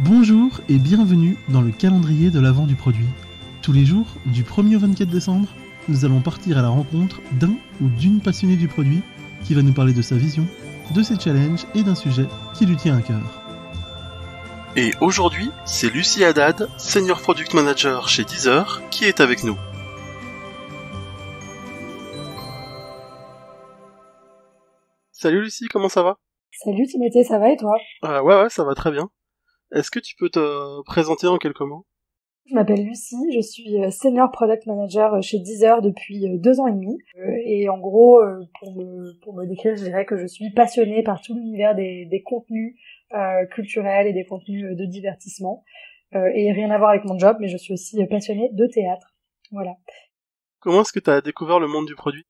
Bonjour et bienvenue dans le calendrier de l'Avent du produit. Tous les jours, du 1er au 24 décembre, nous allons partir à la rencontre d'un ou d'une passionnée du produit qui va nous parler de sa vision, de ses challenges et d'un sujet qui lui tient à cœur. Et aujourd'hui, c'est Lucie Haddad, Senior Product Manager chez Deezer, qui est avec nous. Salut Lucie, comment ça va ? Salut Timothée, ça va et toi ? Ouais, ça va très bien. Est-ce que tu peux te présenter en quelques mots ? Je m'appelle Lucie, je suis Senior Product Manager chez Deezer depuis 2 ans et demi. Et en gros, pour me décrire, je dirais que je suis passionnée par tout l'univers des contenus culturels et des contenus de divertissement. Et rien à voir avec mon job, mais je suis aussi passionnée de théâtre. Voilà. Comment est-ce que tu as découvert le monde du produit ?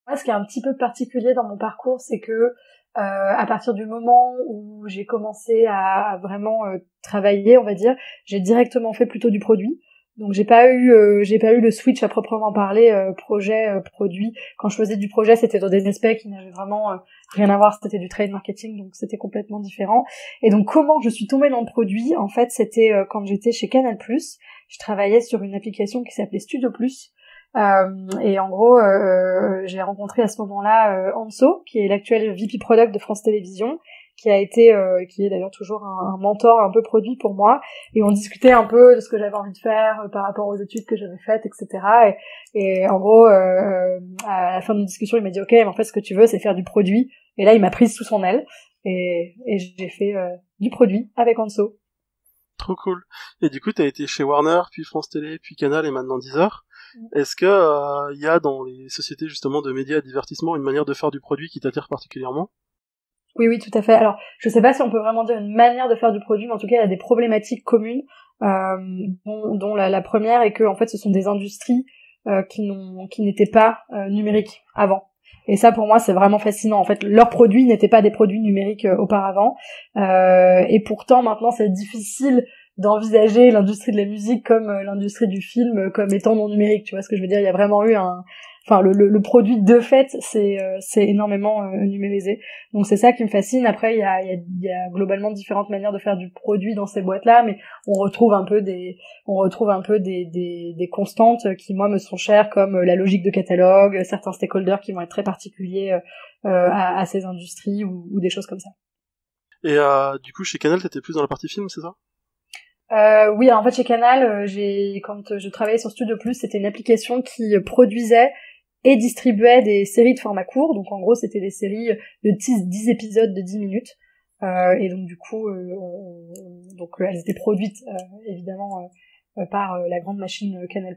Moi, ce qui est un petit peu particulier dans mon parcours, c'est que à partir du moment où j'ai commencé à vraiment travailler, on va dire, j'ai directement fait plutôt du produit. Donc j'ai pas eu le switch à proprement parler projet produit. Quand je faisais du projet, c'était dans des aspects qui n'avaient vraiment rien à voir, c'était du trade marketing, donc c'était complètement différent. Et donc comment je suis tombée dans le produit, en fait, c'était quand j'étais chez Canal+, je travaillais sur une application qui s'appelait Studio Plus. Et en gros, j'ai rencontré à ce moment-là Anso, qui est l'actuel VP Product de France Télévisions, qui est d'ailleurs toujours un mentor un peu produit pour moi. Et on discutait un peu de ce que j'avais envie de faire par rapport aux études que j'avais faites, etc. Et en gros, à la fin de notre discussion, il m'a dit OK, mais en fait, ce que tu veux, c'est faire du produit. Et là, il m'a prise sous son aile et j'ai fait du produit avec Anso. Trop cool. Et du coup, t'as été chez Warner, puis France Télé, puis Canal et maintenant Deezer. Est-ce que y a dans les sociétés justement de médias et de divertissement une manière de faire du produit qui t'attire particulièrement ? Oui, tout à fait. Alors, je sais pas si on peut vraiment dire une manière de faire du produit, mais en tout cas, il y a des problématiques communes, dont la première est que, en fait, ce sont des industries qui n'étaient pas numériques avant. Et ça, pour moi, c'est vraiment fascinant. En fait, leurs produits n'étaient pas des produits numériques auparavant. Et pourtant, maintenant, c'est difficile d'envisager l'industrie de la musique comme l'industrie du film comme étant non numérique. Tu vois ce que je veux dire ? Il y a vraiment eu le produit de fait, c'est énormément numérisé. Donc c'est ça qui me fascine. Après, il y a globalement différentes manières de faire du produit dans ces boîtes-là, mais on retrouve un peu des constantes qui moi me sont chères, comme la logique de catalogue, certains stakeholders qui vont être très particuliers à ces industries ou des choses comme ça. Et du coup, chez Canal, t'étais plus dans la partie film, c'est ça ? Oui, alors en fait chez Canal, quand je travaillais sur Studio Plus, c'était une application qui produisait et distribuait des séries de format court. Donc en gros, c'était des séries de 10 épisodes de 10 minutes. Et donc du coup, elles étaient produites évidemment par la grande machine Canal+,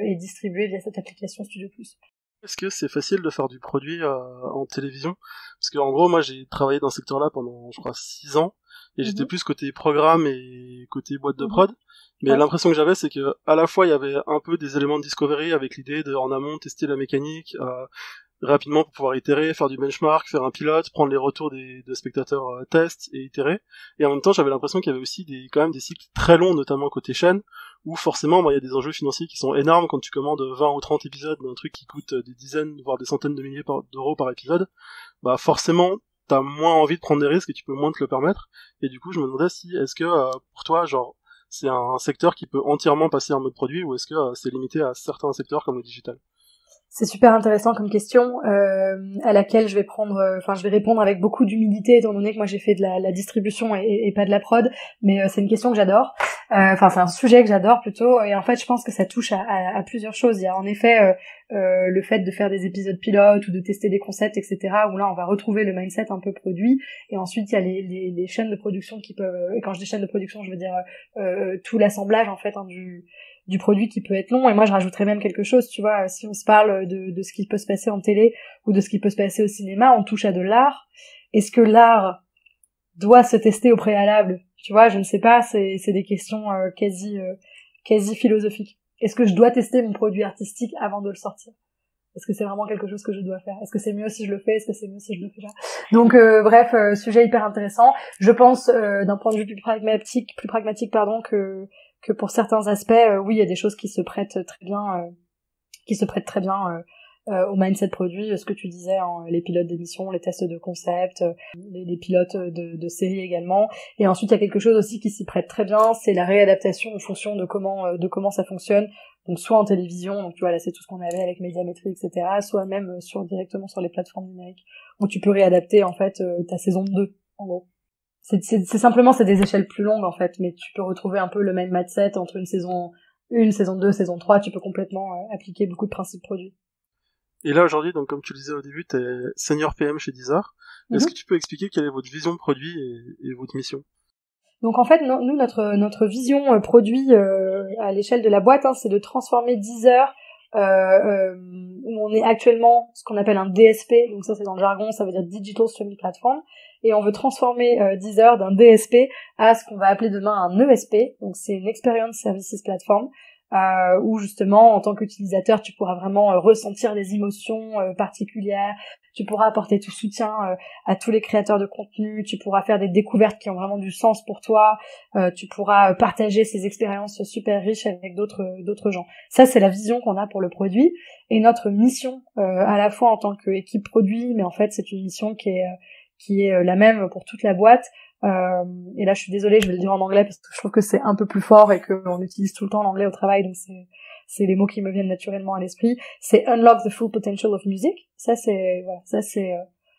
et distribuées via cette application Studio Plus. Est-ce que c'est facile de faire du produit en télévision ? Parce que en gros, moi j'ai travaillé dans ce secteur-là pendant, je crois, 6 ans, et j'étais plus côté programme et côté boîte de prod. Mais l'impression que j'avais, c'est que à la fois il y avait un peu des éléments de discovery avec l'idée de en amont tester la mécanique rapidement pour pouvoir itérer, faire du benchmark, faire un pilote, prendre les retours des spectateurs test et itérer. Et en même temps, j'avais l'impression qu'il y avait aussi quand même des cycles très longs, notamment côté chaîne, où forcément il y a des enjeux financiers qui sont énormes quand tu commandes 20 ou 30 épisodes d'un truc qui coûte des dizaines voire des centaines de milliers d'euros par épisode. Bah forcément t'as moins envie de prendre des risques et tu peux moins te le permettre. Et du coup je me demandais est-ce que pour toi genre c'est un secteur qui peut entièrement passer en mode produit, ou est-ce que c'est limité à certains secteurs comme le digital ? C'est super intéressant comme question, à laquelle je vais répondre avec beaucoup d'humilité, étant donné que moi j'ai fait de la distribution et pas de la prod, mais c'est une question que j'adore. C'est un sujet que j'adore plutôt, et en fait je pense que ça touche à plusieurs choses. Il y a en effet le fait de faire des épisodes pilotes ou de tester des concepts, etc., où là on va retrouver le mindset un peu produit. Et ensuite il y a les chaînes de production qui peuvent, et quand je dis chaîne de production je veux dire tout l'assemblage en fait du produit qui peut être long. Et moi je rajouterais même quelque chose, tu vois, si on se parle de ce qui peut se passer en télé ou de ce qui peut se passer au cinéma, on touche à de l'art. Est-ce que l'art doit se tester au préalable ? Tu vois, je ne sais pas, c'est des questions quasi philosophiques. Est-ce que je dois tester mon produit artistique avant de le sortir ? Est-ce que c'est vraiment quelque chose que je dois faire ? Est-ce que c'est mieux si je le fais ? Est-ce que c'est mieux si je le fais pas ? Donc bref, sujet hyper intéressant. Je pense d'un point de vue plus pragmatique que pour certains aspects, oui, il y a des choses qui se prêtent très bien au mindset produit, ce que tu disais, hein, les pilotes d'émission, les tests de concept, les pilotes de série également. Et ensuite, il y a quelque chose aussi qui s'y prête très bien, c'est la réadaptation en fonction de comment ça fonctionne. Donc soit en télévision, donc tu vois là c'est tout ce qu'on avait avec Médiamétrie, etc. Soit même directement sur les plateformes numériques, où tu peux réadapter en fait ta saison 2, en gros. C'est simplement c'est des échelles plus longues en fait, mais tu peux retrouver un peu le même mindset entre une saison 2, saison 3, tu peux complètement appliquer beaucoup de principes produits. Et là aujourd'hui, donc comme tu le disais au début, t'es senior PM chez Deezer. Est-ce que tu peux expliquer quelle est votre vision produit et votre mission? Donc en fait, nous notre vision produit à l'échelle de la boîte, hein, c'est de transformer Deezer où on est actuellement ce qu'on appelle un DSP, donc ça c'est dans le jargon, ça veut dire Digital Streaming Platform, et on veut transformer Deezer d'un DSP à ce qu'on va appeler demain un ESP, donc c'est une Experience Services Platform, où justement en tant qu'utilisateur tu pourras vraiment ressentir des émotions particulières, tu pourras apporter tout soutien à tous les créateurs de contenu, tu pourras faire des découvertes qui ont vraiment du sens pour toi, tu pourras partager ces expériences super riches avec d'autres gens. Ça c'est la vision qu'on a pour le produit, et notre mission à la fois en tant qu'équipe produit, mais en fait c'est une mission qui est la même pour toute la boîte. Et là je suis désolée, je vais le dire en anglais parce que je trouve que c'est un peu plus fort et qu'on utilise tout le temps l'anglais au travail, donc c'est les mots qui me viennent naturellement à l'esprit. C'est Unlock the Full Potential of Music. Ça c'est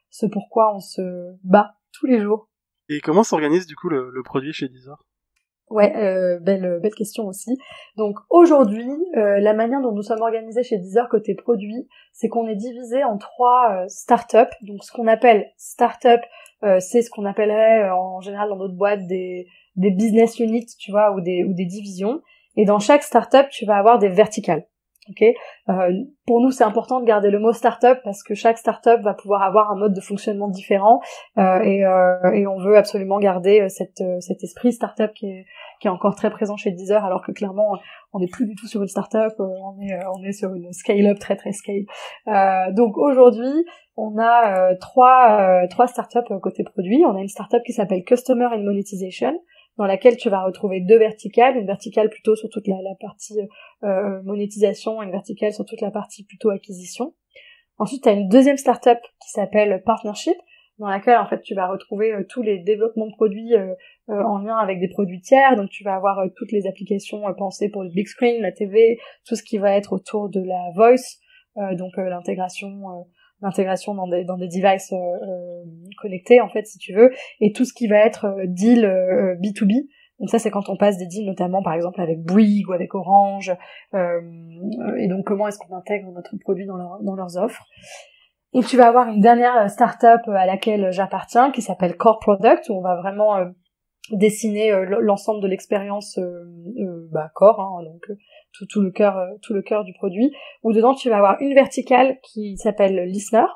ce pourquoi on se bat tous les jours. Et comment s'organise du coup le produit chez Deezer? Ouais, belle question aussi. Donc aujourd'hui, la manière dont nous sommes organisés chez Deezer côté produit, c'est qu'on est divisé en 3 startups. Donc ce qu'on appelle startup, c'est ce qu'on appellerait en général dans d'autres boîtes des business units, tu vois, ou des divisions. Et dans chaque startup, tu vas avoir des verticales. Ok. Pour nous, c'est important de garder le mot startup parce que chaque startup va pouvoir avoir un mode de fonctionnement différent, et on veut absolument garder cet esprit startup qui est encore très présent chez Deezer, alors que clairement, on n'est plus du tout sur une startup, on est sur une scale-up très très scale. Donc aujourd'hui, on a trois startups côté produit. On a une startup qui s'appelle Customer and Monetization, dans laquelle tu vas retrouver 2 verticales, une verticale plutôt sur toute la partie monétisation et une verticale sur toute la partie plutôt acquisition. Ensuite, tu as une deuxième startup qui s'appelle Partnership, dans laquelle en fait tu vas retrouver tous les développements de produits en lien avec des produits tiers. Donc tu vas avoir toutes les applications pensées pour le big screen, la TV, tout ce qui va être autour de la voice, donc l'intégration dans des devices connectés en fait si tu veux, et tout ce qui va être deal B2B. Donc ça c'est quand on passe des deals notamment par exemple avec Bouygues ou avec Orange, et donc comment est-ce qu'on intègre notre produit dans leurs offres. Et tu vas avoir une dernière startup à laquelle j'appartiens qui s'appelle Core Product, où on va vraiment dessiner l'ensemble de l'expérience Core, hein, donc tout le cœur du produit, où dedans tu vas avoir une verticale qui s'appelle Listener,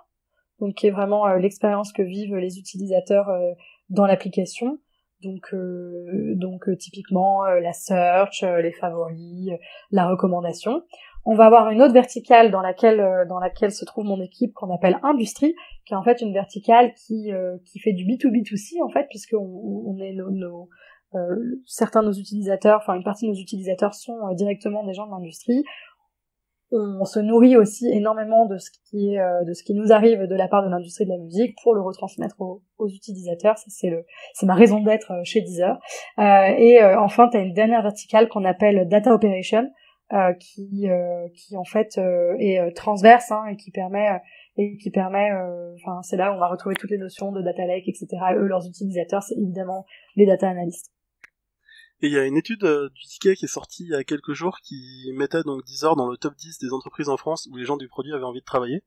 donc qui est vraiment l'expérience que vivent les utilisateurs dans l'application. Donc typiquement la search, les favoris, la recommandation. On va avoir une autre verticale dans laquelle se trouve mon équipe qu'on appelle industrie, qui est en fait une verticale qui fait du B2B2C en fait, puisque on est certains de nos utilisateurs, enfin une partie de nos utilisateurs sont directement des gens de l'industrie. On se nourrit aussi énormément de ce qui nous arrive de la part de l'industrie de la musique pour le retransmettre aux utilisateurs. Ça c'est ma raison d'être chez Deezer. Et enfin, tu as une dernière verticale qu'on appelle Data Operation, qui en fait est transverse, hein, et qui permet enfin c'est là où on va retrouver toutes les notions de data lake, etc. Eux, leurs utilisateurs, c'est évidemment les data analysts. Et il y a une étude du Ticket qui est sortie il y a quelques jours qui mettait donc Deezer dans le top 10 des entreprises en France où les gens du produit avaient envie de travailler.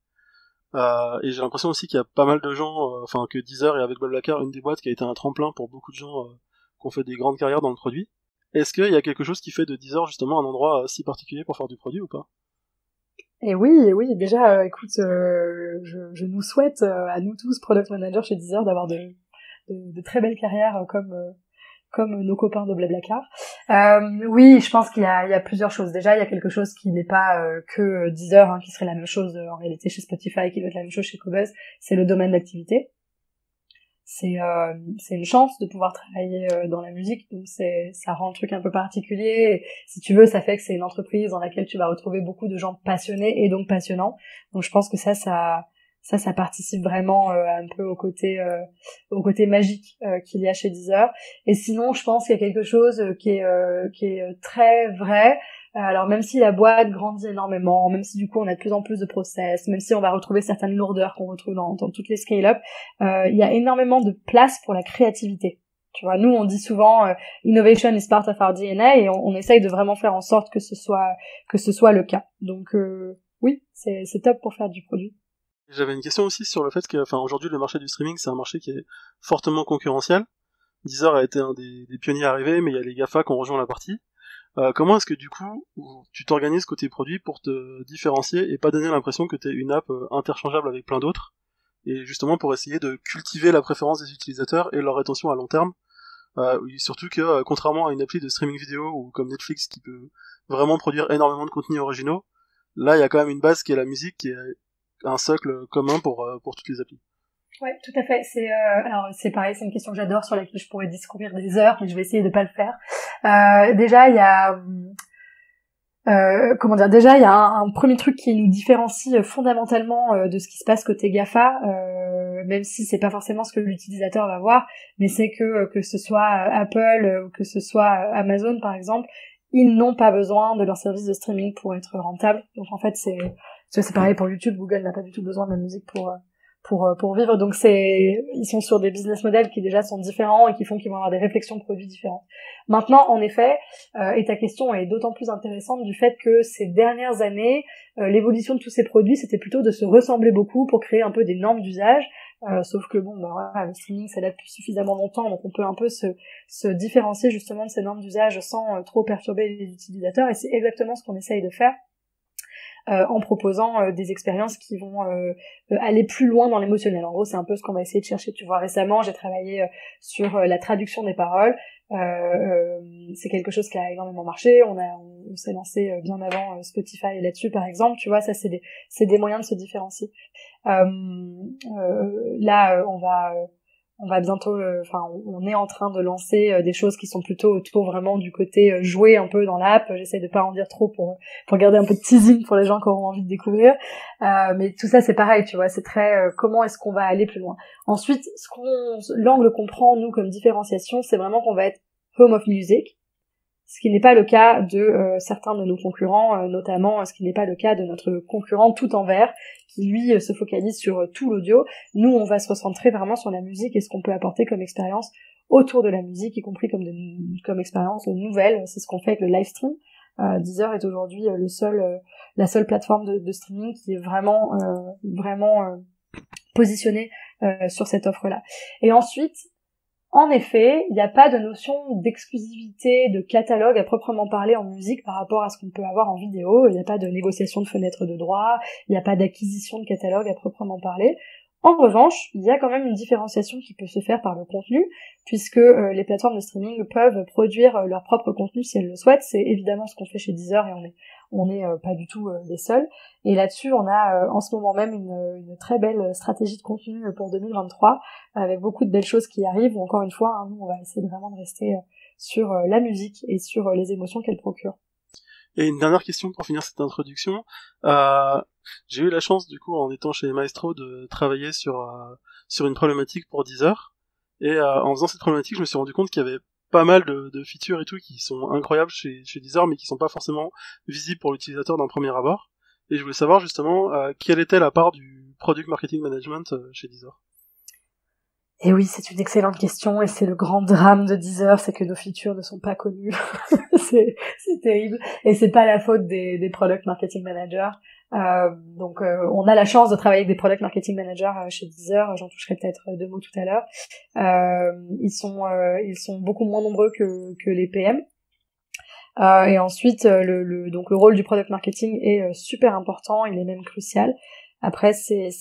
Et j'ai l'impression aussi qu'il y a pas mal de gens, que Deezer est avec Blablacar une des boîtes qui a été un tremplin pour beaucoup de gens qui ont fait des grandes carrières dans le produit. Est-ce qu'il y a quelque chose qui fait de Deezer justement un endroit si particulier pour faire du produit ou pas? Et oui, déjà, écoute, je nous souhaite à nous tous, product managers chez Deezer, d'avoir de très belles carrières comme nos copains de Blablacar. Oui, je pense qu'il y a plusieurs choses. Déjà, il y a quelque chose qui n'est pas que Deezer, hein, qui serait la même chose en réalité chez Spotify, qui doit être la même chose chez Qobuz, c'est le domaine d'activité. c'est une chance de pouvoir travailler dans la musique, donc ça rend le truc un peu particulier. Et, si tu veux, ça fait que c'est une entreprise dans laquelle tu vas retrouver beaucoup de gens passionnés et donc passionnants. Donc je pense que ça participe vraiment un peu au côté magique qu'il y a chez Deezer. Et sinon, je pense qu'il y a quelque chose qui est très vrai. Alors même si la boîte grandit énormément, même si du coup on a de plus en plus de process, même si on va retrouver certaines lourdeurs qu'on retrouve dans toutes les scale-up, il y a énormément de place pour la créativité. Tu vois, nous on dit souvent innovation is part of our DNA, et on essaye de vraiment faire en sorte que ce soit le cas. Donc oui, c'est top pour faire du produit. J'avais une question aussi sur le fait que, aujourd'hui le marché du streaming c'est un marché qui est fortement concurrentiel. Deezer a été un des pionniers arrivés, mais il y a les GAFA qui ont rejoint la partie. Comment est-ce que du coup tu t'organises côté produit pour te différencier et pas donner l'impression que t'es une app interchangeable avec plein d'autres, et justement pour essayer de cultiver la préférence des utilisateurs et leur rétention à long terme, surtout que contrairement à une appli de streaming vidéo ou comme Netflix qui peut vraiment produire énormément de contenus originaux, là il y a quand même une base qui est la musique, qui est un socle commun pour toutes les applis. Ouais, tout à fait. Alors c'est pareil, c'est une question que j'adore, sur laquelle je pourrais discourir des heures, mais je vais essayer de pas le faire. Déjà, il y a déjà il y a un premier truc qui nous différencie fondamentalement de ce qui se passe côté GAFA, même si c'est pas forcément ce que l'utilisateur va voir, mais c'est que ce soit Apple ou que ce soit Amazon par exemple, ils n'ont pas besoin de leur service de streaming pour être rentables. Donc en fait c'est pareil pour YouTube, Google n'a pas du tout besoin de la musique pour vivre. Donc ils sont sur des business models qui déjà sont différents et qui font qu'ils vont avoir des réflexions de produits différentes. Maintenant, en effet, et ta question est d'autant plus intéressante du fait que ces dernières années, l'évolution de tous ces produits, c'était plutôt de se ressembler beaucoup pour créer un peu des normes d'usage. Sauf que voilà, le streaming ça date depuis suffisamment longtemps, donc on peut un peu se différencier justement de ces normes d'usage sans trop perturber les utilisateurs, et c'est exactement ce qu'on essaye de faire. En proposant des expériences qui vont aller plus loin dans l'émotionnel. En gros, c'est un peu ce qu'on va essayer de chercher. Tu vois, récemment, j'ai travaillé sur la traduction des paroles. C'est quelque chose qui a énormément marché. On s'est lancé bien avant Spotify là-dessus, par exemple. Tu vois, ça, c'est des moyens de se différencier. Là, on va bientôt, on est en train de lancer des choses qui sont plutôt autour vraiment du côté jouer un peu dans l'app. J'essaie de pas en dire trop pour garder un peu de teasing pour les gens qui auront envie de découvrir. Mais tout ça c'est pareil, tu vois, c'est très comment est-ce qu'on va aller plus loin. Ensuite, l'angle qu'on prend nous comme différenciation, c'est vraiment qu'on va être home of music, ce qui n'est pas le cas de certains de nos concurrents, notamment ce qui n'est pas le cas de notre concurrent Tout en Vert, qui lui se focalise sur tout l'audio. Nous, on va se recentrer vraiment sur la musique et ce qu'on peut apporter comme expérience autour de la musique, y compris comme expérience nouvelle. C'est ce qu'on fait avec le live stream. Deezer est aujourd'hui la seule plateforme de streaming qui est vraiment positionnée sur cette offre-là. Et ensuite, en effet, il n'y a pas de notion d'exclusivité, de catalogue à proprement parler en musique par rapport à ce qu'on peut avoir en vidéo. Il n'y a pas de négociation de fenêtres de droit, il n'y a pas d'acquisition de catalogue à proprement parler. En revanche, il y a quand même une différenciation qui peut se faire par le contenu, puisque les plateformes de streaming peuvent produire leur propre contenu si elles le souhaitent. C'est évidemment ce qu'on fait chez Deezer et on est pas du tout les seuls. Et là-dessus, on a en ce moment même une très belle stratégie de contenu pour 2023, avec beaucoup de belles choses qui arrivent. Où, encore une fois, nous, on va essayer vraiment de rester sur la musique et sur les émotions qu'elle procure. Et une dernière question pour finir cette introduction. J'ai eu la chance, du coup, en étant chez Maestro, de travailler sur une problématique pour Deezer. Et en faisant cette problématique, je me suis rendu compte qu'il y avait pas mal de features et tout qui sont incroyables chez Deezer, mais qui sont pas forcément visibles pour l'utilisateur d'un premier abord. Et je voulais savoir justement quelle était la part du Product Marketing Management chez Deezer. Et oui, c'est une excellente question, et c'est le grand drame de Deezer, c'est que nos features ne sont pas connues. c'est terrible, et c'est pas la faute des Product Marketing Managers. Donc on a la chance de travailler avec des Product Marketing Managers chez Deezer, j'en toucherai peut-être 2 mots tout à l'heure. Ils sont beaucoup moins nombreux que les PM. Et ensuite, donc le rôle du Product Marketing est super important, il est même crucial. Après, c'est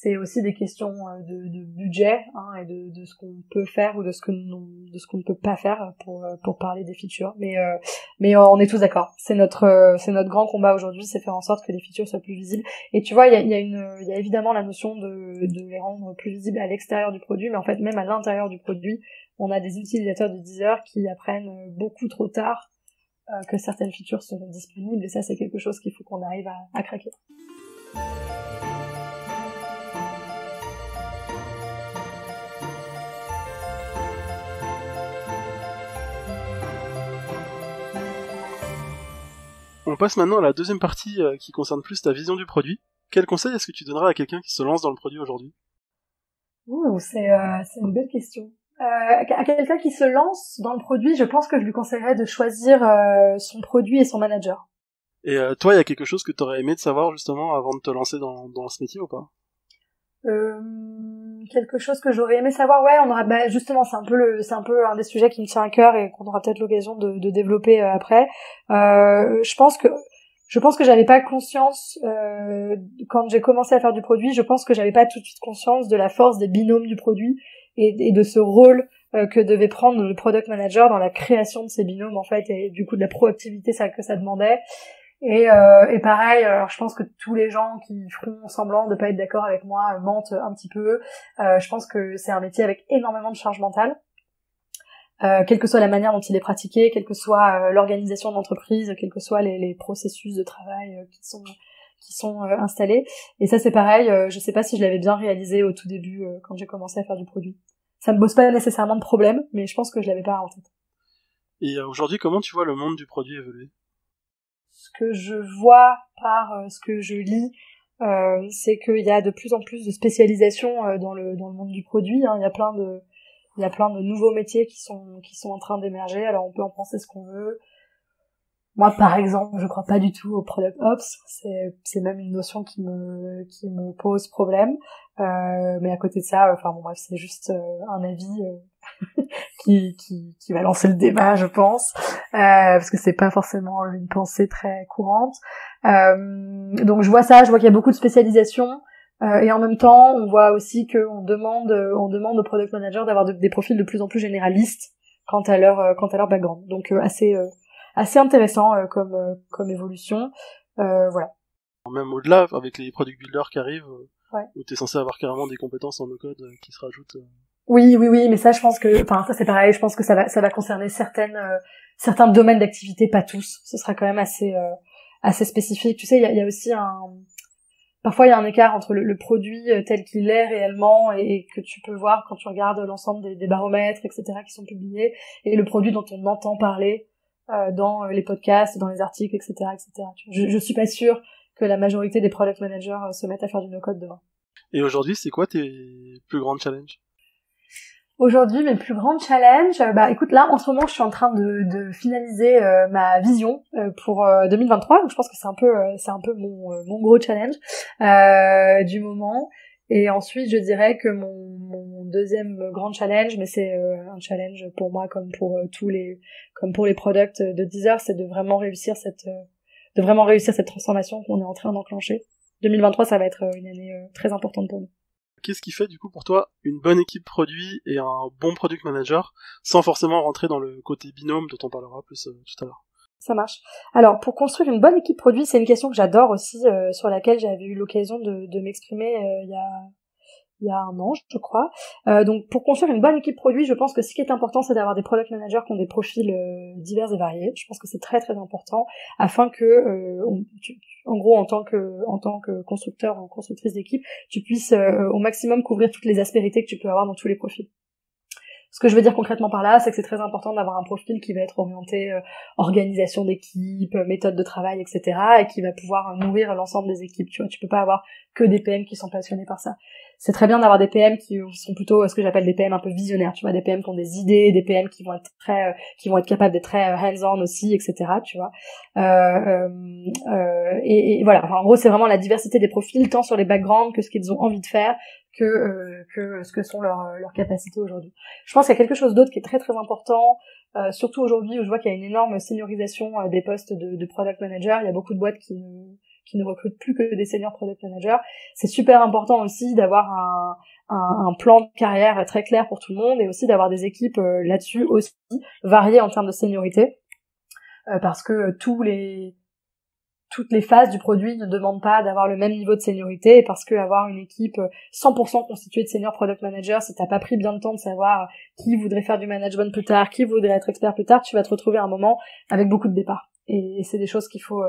c'est aussi des questions de budget, hein, et de ce qu'on peut faire ou de ce qu'on ne peut pas faire pour parler des features. Mais on est tous d'accord. C'est notre grand combat aujourd'hui, c'est faire en sorte que les features soient plus visibles. Et tu vois, il y a évidemment la notion de les rendre plus visibles à l'extérieur du produit, mais en fait même à l'intérieur du produit, on a des utilisateurs de Deezer qui apprennent beaucoup trop tard que certaines features seront disponibles, et ça c'est quelque chose qu'il faut qu'on arrive à craquer. On passe maintenant à la deuxième partie qui concerne plus ta vision du produit. Quel conseil est-ce que tu donnerais à quelqu'un qui se lance dans le produit aujourd'hui? Ouh, c'est une belle question. À quelqu'un qui se lance dans le produit, je pense que je lui conseillerais de choisir son produit et son manager. Et toi, il y a quelque chose que tu aurais aimé de savoir justement avant de te lancer dans ce métier ou pas? Quelque chose que j'aurais aimé savoir, ouais, justement, c'est un peu un des sujets qui me tient à cœur et qu'on aura peut-être l'occasion de développer après. Je pense que j'avais pas conscience quand j'ai commencé à faire du produit, je pense que j'avais pas tout de suite conscience de la force des binômes du produit et de ce rôle que devait prendre le product manager dans la création de ces binômes en fait, et du coup de la proactivité que ça demandait. Et pareil, alors je pense que tous les gens qui feront semblant de pas être d'accord avec moi mentent un petit peu. Je pense que c'est un métier avec énormément de charge mentale. Quelle que soit la manière dont il est pratiqué, quelle que soit l'organisation de l'entreprise, quels que soient les processus de travail qui sont installés. Et ça c'est pareil, je sais pas si je l'avais bien réalisé au tout début quand j'ai commencé à faire du produit. Ça me pose pas nécessairement de problème, mais je pense que je l'avais pas en tête. Et aujourd'hui, comment tu vois le monde du produit évoluer? Ce que je vois par ce que je lis, c'est qu'il y a de plus en plus de spécialisation dans le monde du produit, hein. Il y a plein de nouveaux métiers qui sont en train d'émerger. Alors on peut en penser ce qu'on veut. Moi par exemple, je crois pas du tout au product ops, c'est même une notion qui me pose problème. Mais à côté de ça, enfin bon bref, c'est juste un avis qui va lancer le débat, je pense, parce que c'est pas forcément une pensée très courante. Donc je vois qu'il y a beaucoup de spécialisation, et en même temps, on voit aussi qu'on demande aux product managers d'avoir des profils de plus en plus généralistes quant à leur background. Donc assez intéressant comme évolution. Voilà. Même au-delà, avec les product builders qui arrivent, ouais. Où t'es censé avoir carrément des compétences en no-code qui se rajoutent. Oui, mais ça, je pense que, ça c'est pareil. Je pense que ça va concerner certains domaines d'activité, pas tous. Ce sera quand même assez spécifique. Tu sais, il y a aussi parfois il y a un écart entre le produit tel qu'il est réellement et que tu peux voir quand tu regardes l'ensemble des baromètres, etc., qui sont publiés, et le produit dont on entend parler dans les podcasts, dans les articles, etc., etc. Je suis pas sûre que la majorité des product managers se mettent à faire du no-code demain. Et aujourd'hui, c'est quoi tes plus grands challenges? Aujourd'hui, mes plus grands challenges, écoute, là, en ce moment, je suis en train de finaliser ma vision pour 2023. Donc, je pense que c'est un peu mon gros challenge du moment. Et ensuite, je dirais que mon deuxième grand challenge, mais c'est un challenge pour moi comme pour les products de Deezer, c'est de vraiment réussir cette transformation qu'on est en train d'enclencher. 2023, ça va être une année très importante pour nous. Qu'est-ce qui fait du coup pour toi une bonne équipe produit et un bon product manager, sans forcément rentrer dans le côté binôme dont on parlera plus tout à l'heure? Ça marche. Alors, pour construire une bonne équipe produit, c'est une question que j'adore aussi, sur laquelle j'avais eu l'occasion de m'exprimer il y a un an, je crois. Donc, pour construire une bonne équipe produit, je pense que ce qui est important, c'est d'avoir des product managers qui ont des profils divers et variés. Je pense que c'est très très important, afin que, en gros, en tant que constructeur ou constructrice d'équipe, tu puisses au maximum couvrir toutes les aspérités que tu peux avoir dans tous les profils. Ce que je veux dire concrètement par là, c'est que c'est très important d'avoir un profil qui va être orienté organisation d'équipe, méthode de travail, etc., et qui va pouvoir nourrir l'ensemble des équipes. Tu vois, tu peux pas avoir que des PM qui sont passionnés par ça. C'est très bien d'avoir des PM qui sont plutôt ce que j'appelle des PM un peu visionnaires. Tu vois, des PM qui ont des idées, des PM qui vont être capables d'être très hands-on aussi, etc. Tu vois. Et voilà. Enfin, en gros, c'est vraiment la diversité des profils, tant sur les backgrounds que ce qu'ils ont envie de faire, que ce que sont leurs capacités aujourd'hui. Je pense qu'il y a quelque chose d'autre qui est très très important, surtout aujourd'hui où je vois qu'il y a une énorme seniorisation des postes de product manager. Il y a beaucoup de boîtes qui ne recrutent plus que des senior product managers. C'est super important aussi d'avoir un plan de carrière très clair pour tout le monde et aussi d'avoir des équipes là-dessus aussi variées en termes de seniorité, parce que toutes les phases du produit ne demandent pas d'avoir le même niveau de seniorité, et parce que avoir une équipe 100% constituée de senior product managers, si t'as pas pris bien le temps de savoir qui voudrait faire du management plus tard, qui voudrait être expert plus tard, tu vas te retrouver à un moment avec beaucoup de départs. Et c'est des choses qu'il faut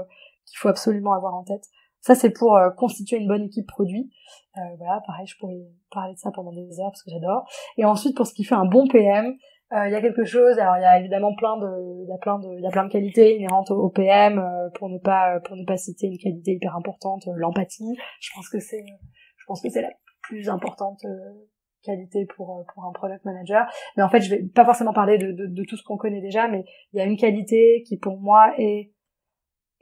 absolument avoir en tête. Ça, c'est pour constituer une bonne équipe produit. Voilà, pareil, je pourrais parler de ça pendant des heures parce que j'adore. Et ensuite, pour ce qui fait un bon PM, il y a quelque chose. Alors, il y a évidemment plein de qualités inhérentes au PM, pour ne pas citer une qualité hyper importante, l'empathie. Je pense que c'est la plus importante qualité pour un product manager. Mais en fait, je vais pas forcément parler de tout ce qu'on connaît déjà, mais il y a une qualité qui pour moi est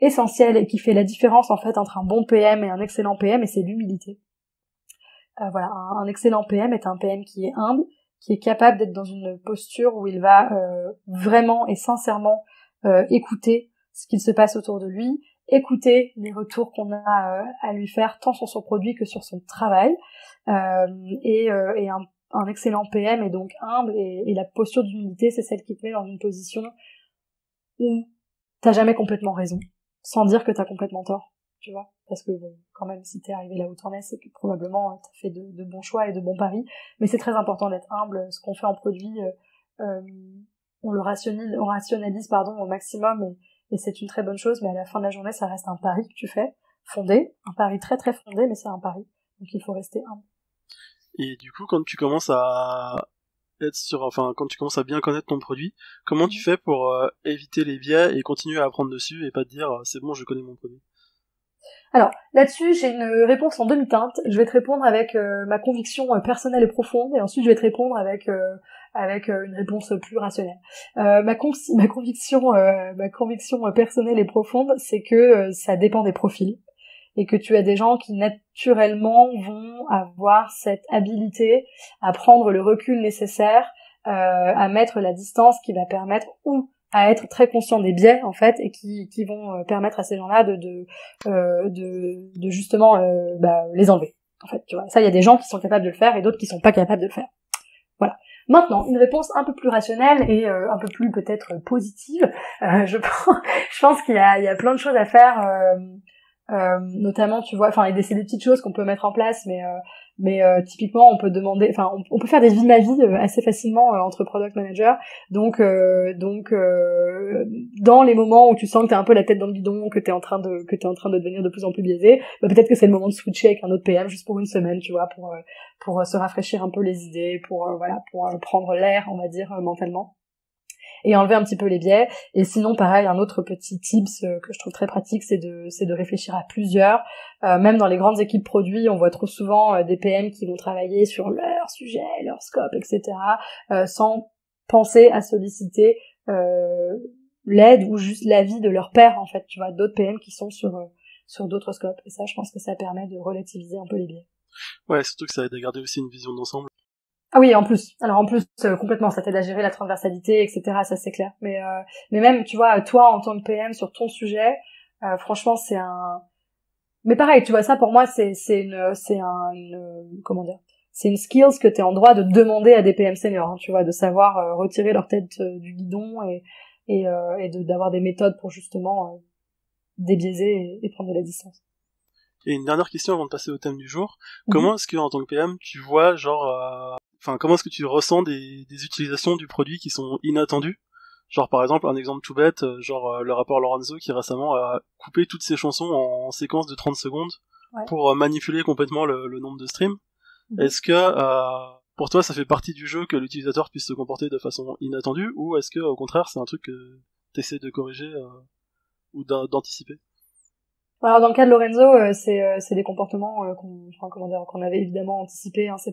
essentielle et qui fait la différence en fait entre un bon PM et un excellent PM, et c'est l'humilité. Voilà, un excellent PM est un PM qui est humble, qui est capable d'être dans une posture où il va vraiment et sincèrement écouter ce qu'il se passe autour de lui, écouter les retours qu'on a à lui faire tant sur son produit que sur son travail, et un excellent PM est donc humble, et la posture d'humilité, c'est celle qui te met dans une position où t'as jamais complètement raison, sans dire que t'as complètement tort, tu vois, parce que bon, quand même, si t'es arrivé là où t'en es, c'est que probablement t'as fait de bons choix et de bons paris, mais c'est très important d'être humble. Ce qu'on fait en produit, on rationalise au maximum, et c'est une très bonne chose, mais à la fin de la journée, ça reste un pari que tu fais, fondé, un pari très très fondé, mais c'est un pari, donc il faut rester humble. Et du coup, quand tu commences à bien connaître ton produit, comment tu fais pour éviter les biais et continuer à apprendre dessus et pas te dire c'est bon, je connais mon produit? Alors, là-dessus, j'ai une réponse en demi-teinte. Je vais te répondre avec ma conviction personnelle et profonde, et ensuite je vais te répondre avec une réponse plus rationnelle. Ma conviction personnelle et profonde, c'est que ça dépend des profils, et que tu as des gens qui naturellement vont avoir cette habilité à prendre le recul nécessaire, à mettre la distance qui va permettre, ou à être très conscient des biais en fait, et qui vont permettre à ces gens-là de justement les enlever. En fait, tu vois, ça, il y a des gens qui sont capables de le faire et d'autres qui sont pas capables de le faire. Voilà. Maintenant, une réponse un peu plus rationnelle et un peu plus peut-être positive. Je pense qu'il y a plein de choses à faire. Notamment, tu vois, enfin, c'est des petites choses qu'on peut mettre en place, mais typiquement, on peut demander, enfin, on peut faire des vies ma vie assez facilement entre product managers. Donc, dans les moments où tu sens que t'as un peu la tête dans le guidon, que t'es en train de devenir de plus en plus biaisé, peut-être que c'est le moment de switcher avec un autre PM juste pour une semaine, tu vois, pour se rafraîchir un peu les idées, pour prendre l'air, on va dire, mentalement, et enlever un petit peu les biais. Et sinon, pareil, un autre petit tips que je trouve très pratique, c'est de réfléchir à plusieurs. Même dans les grandes équipes produits, on voit trop souvent des PM qui vont travailler sur leur sujet, leur scope, etc., sans penser à solliciter l'aide ou juste l'avis de leur pair, en fait, tu vois, d'autres PM qui sont sur d'autres scopes. Et ça, je pense que ça permet de relativiser un peu les biais. Ouais, surtout que ça aide à garder aussi une vision d'ensemble. Ah oui, en plus, complètement, ça t'aide à gérer la transversalité, etc., ça c'est clair. Mais même, tu vois, toi, en tant que PM sur ton sujet, franchement, mais pareil, tu vois, ça pour moi, c'est une skills que t'es en droit de demander à des PM seniors, hein, tu vois, de savoir retirer leur tête du guidon et d'avoir des méthodes pour justement débiaiser et prendre de la distance. Et une dernière question avant de passer au thème du jour. Comment est-ce que, en tant que PM, tu vois, comment est-ce que tu ressens des utilisations du produit qui sont inattendues? Genre, par exemple, un exemple tout bête, le rappeur Lorenzo qui récemment a coupé toutes ses chansons en séquence de 30 secondes pour manipuler complètement le nombre de streams. Est-ce que, pour toi, ça fait partie du jeu que l'utilisateur puisse se comporter de façon inattendue, ou est-ce que, au contraire, c'est un truc que t'essaies de corriger ou d'anticiper? Alors dans le cas de Lorenzo, c'est des comportements qu'on avait évidemment anticipé, hein, c'est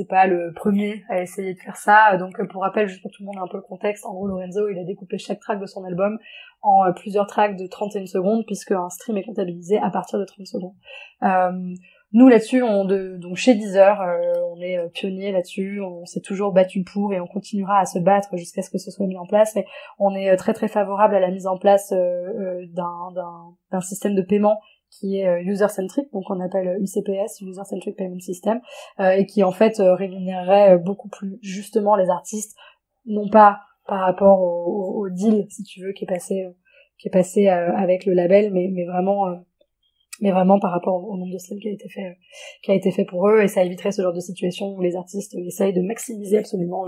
pas le premier à essayer de faire ça. Donc pour rappel, juste pour tout le monde un peu le contexte, en gros Lorenzo, il a découpé chaque track de son album en plusieurs tracks de 31 secondes, puisque un stream est comptabilisé à partir de 30 secondes. nous là-dessus, donc chez Deezer, on est pionniers là-dessus, on s'est toujours battu pour et on continuera à se battre jusqu'à ce que ce soit mis en place. Mais on est très très favorable à la mise en place d'un système de paiement qui est user-centric, donc on appelle UCPS, User-Centric Payment System, et qui en fait rémunérerait beaucoup plus justement les artistes, non pas par rapport au deal, si tu veux, qui est passé avec le label, mais vraiment par rapport au nombre de streams qui a été fait pour eux, et ça éviterait ce genre de situation où les artistes essayent de maximiser absolument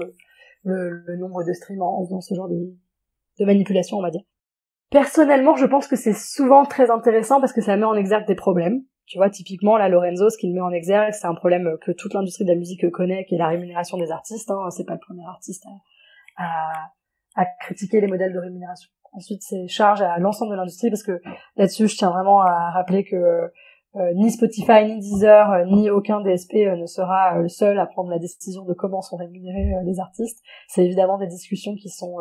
le nombre de streams en faisant ce genre de manipulation, on va dire. Personnellement, je pense que c'est souvent très intéressant parce que ça met en exergue des problèmes. Tu vois, typiquement, là, Lorenzo, ce qu'il met en exergue, c'est un problème que toute l'industrie de la musique connaît, qui est la rémunération des artistes, hein. C'est pas le premier artiste à critiquer les modèles de rémunération. Ensuite, c'est charge à l'ensemble de l'industrie parce que là-dessus, je tiens vraiment à rappeler que ni Spotify, ni Deezer, ni aucun DSP ne sera le seul à prendre la décision de comment sont rémunérés les artistes. C'est évidemment des discussions qui sont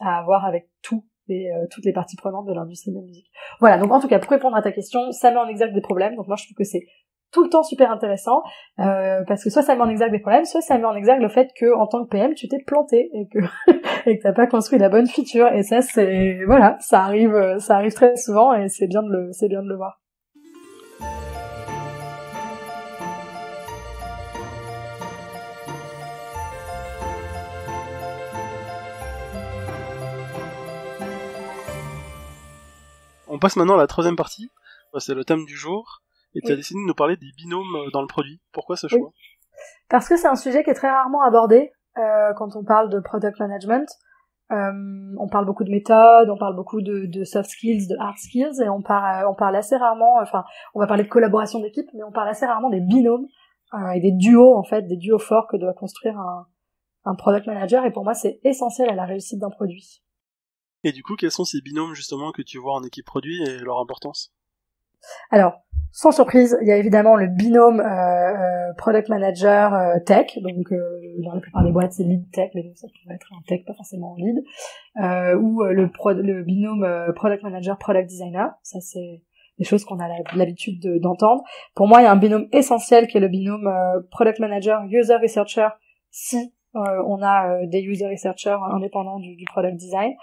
à avoir avec toutes les parties prenantes de l'industrie de la musique. Voilà, donc en tout cas, pour répondre à ta question, ça met en exergue des problèmes. Donc moi, je trouve que c'est tout le temps super intéressant, parce que soit ça met en exergue des problèmes, soit ça met en exergue le fait que en tant que PM tu t'es planté et que et que t'as pas construit la bonne feature, et ça c'est voilà, ça arrive très souvent et c'est bien de le voir. On passe maintenant à la troisième partie, c'est le thème du jour. Et tu as décidé de nous parler des binômes dans le produit. Pourquoi ce choix ? Oui. Parce que c'est un sujet qui est très rarement abordé quand on parle de product management. On parle beaucoup de méthodes, on parle beaucoup de soft skills, de hard skills, et on parle assez rarement, enfin, on va parler de collaboration d'équipe, mais on parle assez rarement des binômes et des duos, en fait, des duos forts que doit construire un product manager, et pour moi, c'est essentiel à la réussite d'un produit. Et du coup, quels sont ces binômes, justement, que tu vois en équipe produit et leur importance ? Alors, sans surprise, il y a évidemment le binôme product manager tech, donc dans la plupart des boîtes c'est lead tech, mais donc ça pourrait être un tech pas forcément lead, ou le binôme product manager product designer. Ça c'est des choses qu'on a l'habitude d'entendre. Pour moi, il y a un binôme essentiel qui est le binôme product manager user researcher, si on a des user researchers indépendants du product design,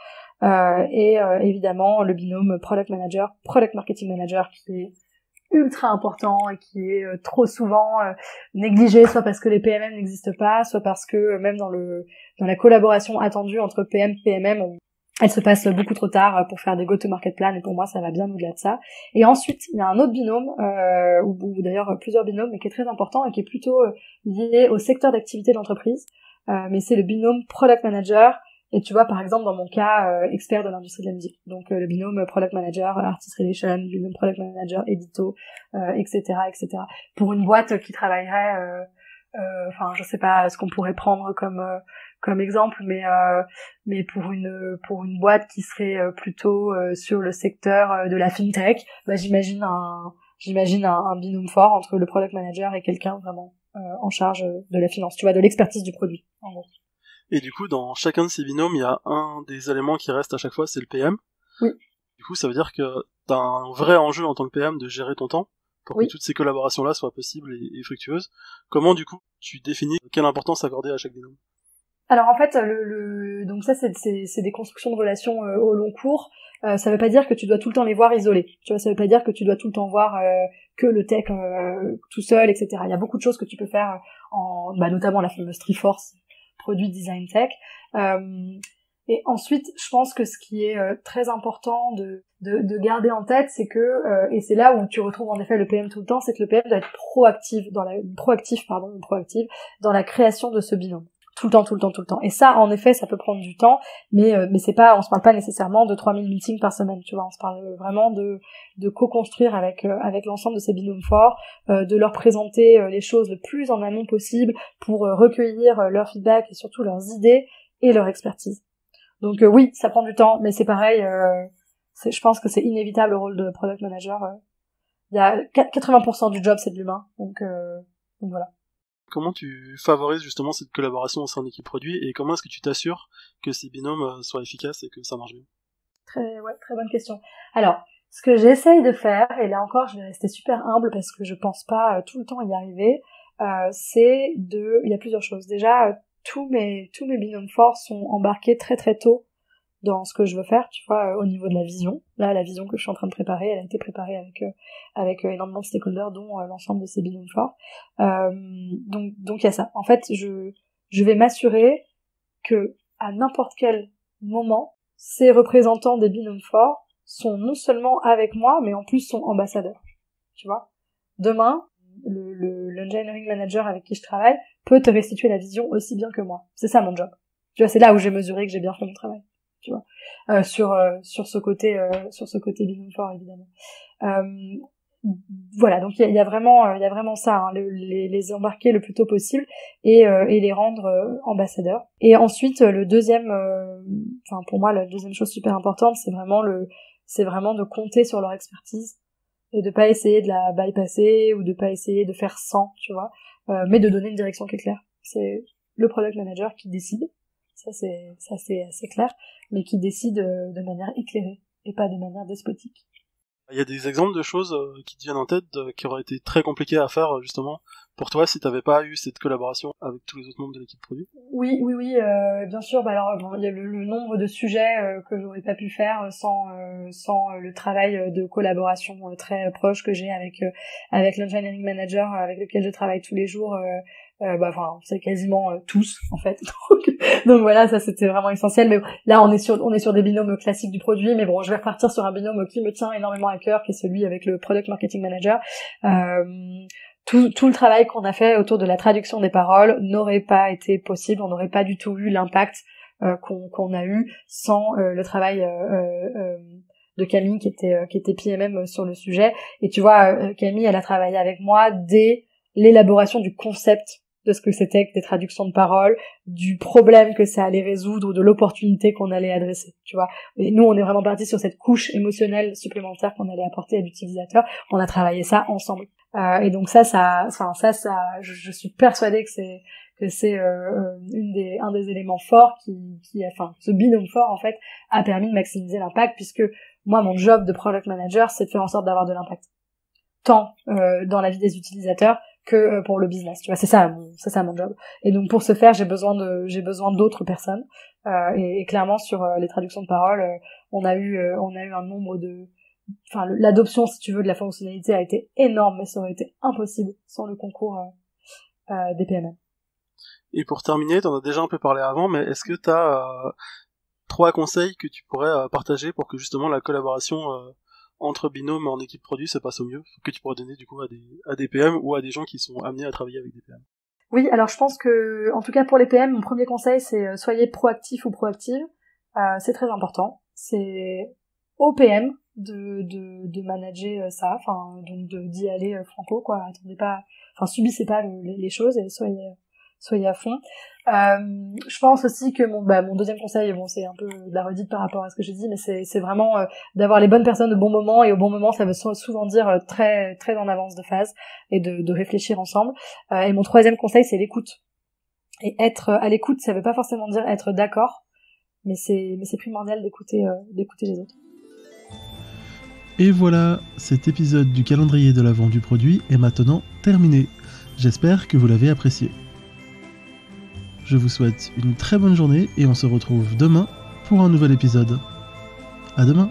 et évidemment le binôme product manager product marketing manager, qui est ultra important et qui est trop souvent négligé, soit parce que les PMM n'existent pas, soit parce que même dans la collaboration attendue entre PM et PMM, elle se passe beaucoup trop tard pour faire des go-to-market plans, et pour moi ça va bien au-delà de ça. Et ensuite il y a un autre binôme, ou d'ailleurs plusieurs binômes, mais qui est très important et qui est plutôt lié au secteur d'activité de l'entreprise, mais c'est le binôme product manager. Et tu vois, par exemple, dans mon cas, expert de l'industrie de la musique. Donc, le binôme product manager, artist relation, binôme product manager, édito, etc., etc. Pour une boîte qui travaillerait, enfin, je sais pas ce qu'on pourrait prendre comme exemple, mais pour une boîte qui serait plutôt sur le secteur de la fintech, bah, j'imagine un binôme fort entre le product manager et quelqu'un vraiment en charge de la finance, tu vois, de l'expertise du produit, en gros. Et du coup, dans chacun de ces binômes, il y a un des éléments qui reste à chaque fois, c'est le PM. Oui. Du coup, ça veut dire que t'as un vrai enjeu en tant que PM de gérer ton temps pour que toutes ces collaborations-là soient possibles et fructueuses. Comment, du coup, tu définis quelle importance accorder à chaque binôme ? Alors en fait, donc ça c'est des constructions de relations au long cours. Ça veut pas dire que tu dois tout le temps les voir isolés. Tu vois, ça veut pas dire que tu dois tout le temps voir que le tech tout seul, etc. Il y a beaucoup de choses que tu peux faire notamment la fameuse Triforce, produit design tech. Et ensuite, je pense que ce qui est très important de garder en tête, c'est que et c'est là où tu retrouves en effet le PM tout le temps, c'est que le PM doit être proactif dans la création de ce binôme. Tout le temps. Et ça, en effet, ça peut prendre du temps, mais c'est pas, on se parle pas nécessairement de 3000 meetings par semaine, tu vois. On se parle vraiment de co-construire avec l'ensemble de ces binômes forts, de leur présenter les choses le plus en amont possible pour recueillir leur feedback et surtout leurs idées et leur expertise. Donc oui, ça prend du temps, mais c'est pareil, je pense que c'est inévitable le rôle de product manager. Il y a 80% du job, c'est de l'humain, donc voilà. Comment tu favorises justement cette collaboration au sein d'équipe produit, et comment est-ce que tu t'assures que ces binômes soient efficaces et que ça marche bien ? Très bonne question. Alors, Ce que j'essaye de faire, et là encore je vais rester super humble parce que je pense pas tout le temps y arriver, il y a plusieurs choses. Déjà, tous mes binômes forts sont embarqués très très tôt dans ce que je veux faire, tu vois, au niveau de la vision. Là, la vision que je suis en train de préparer, elle a été préparée avec énormément de stakeholders, dont l'ensemble de ces binômes forts. Donc il y a ça. En fait, je vais m'assurer que à n'importe quel moment, ces représentants des binômes forts sont non seulement avec moi, mais en plus sont ambassadeurs. Tu vois, demain, l'engineering manager avec qui je travaille peut te restituer la vision aussi bien que moi. C'est ça mon job. Tu vois, c'est là où j'ai mesuré que j'ai bien fait mon travail. Tu vois, sur ce côté binôme fort évidemment. Voilà, donc il y a vraiment ça, hein, les embarquer le plus tôt possible et les rendre ambassadeurs. Et ensuite le deuxième, pour moi la deuxième chose super importante, c'est vraiment de compter sur leur expertise et de pas essayer de la bypasser ou de pas essayer de faire sans, tu vois, mais de donner une direction qui est claire. C'est le product manager qui décide, ça c'est assez clair, mais qui décide de manière éclairée et pas de manière despotique. Il y a des exemples de choses qui te viennent en tête qui auraient été très compliquées à faire justement pour toi si t'avais pas eu cette collaboration avec tous les autres membres de l'équipe produit? Oui, bien sûr. Bah alors, il y a le nombre de sujets que j'aurais pas pu faire sans le travail de collaboration très proche que j'ai avec l'engineering manager avec lequel je travaille tous les jours. C'est quasiment tous en fait. Donc voilà, ça c'était vraiment essentiel. Mais là, on est sur des binômes classiques du produit. Mais bon, je vais repartir sur un binôme qui me tient énormément à cœur, qui est celui avec le product marketing manager. Tout le travail qu'on a fait autour de la traduction des paroles n'aurait pas été possible, on n'aurait pas du tout eu l'impact qu'on a eu sans le travail de Camille qui était PMM sur le sujet. Et tu vois, Camille, elle a travaillé avec moi dès l'élaboration du concept de ce que c'était que des traductions de paroles, du problème que ça allait résoudre, de l'opportunité qu'on allait adresser, tu vois. Et nous, on est vraiment partis sur cette couche émotionnelle supplémentaire qu'on allait apporter à l'utilisateur. On a travaillé ça ensemble. Et donc ça, je suis persuadée que c'est un des éléments forts ce binôme fort en fait a permis de maximiser l'impact, puisque moi, mon job de product manager, c'est de faire en sorte d'avoir de l'impact, tant dans la vie des utilisateurs que pour le business, tu vois. C'est ça mon job. Et donc pour ce faire, j'ai besoin d'autres personnes. Et clairement sur les traductions de paroles, on a eu un nombre de l'adoption, si tu veux, de la fonctionnalité a été énorme, mais ça aurait été impossible sans le concours des PMM. Et pour terminer, t'en as déjà un peu parlé avant, mais est-ce que t'as 3 conseils que tu pourrais partager pour que justement la collaboration entre binômes en équipe produit se passe au mieux, que tu pourrais donner du coup à des PM ou à des gens qui sont amenés à travailler avec des PM? Oui, alors je pense que, en tout cas pour les PM, mon premier conseil c'est soyez proactif ou proactive. C'est très important. C'est au PM de manager ça, donc d'y aller franco, quoi. Attendez pas, subissez pas les choses et soyez à fond. Je pense aussi que mon deuxième conseil, c'est un peu de la redite par rapport à ce que j'ai dit, mais c'est vraiment d'avoir les bonnes personnes au bon moment, et au bon moment ça veut souvent dire très très en avance de phase, et de réfléchir ensemble. Et mon troisième conseil, c'est l'écoute. Et être à l'écoute, ça veut pas forcément dire être d'accord, mais c'est primordial d'écouter les autres. Et voilà, cet épisode du calendrier de l'avant du produit est maintenant terminé. J'espère que vous l'avez apprécié. Je vous souhaite une très bonne journée et on se retrouve demain pour un nouvel épisode. À demain!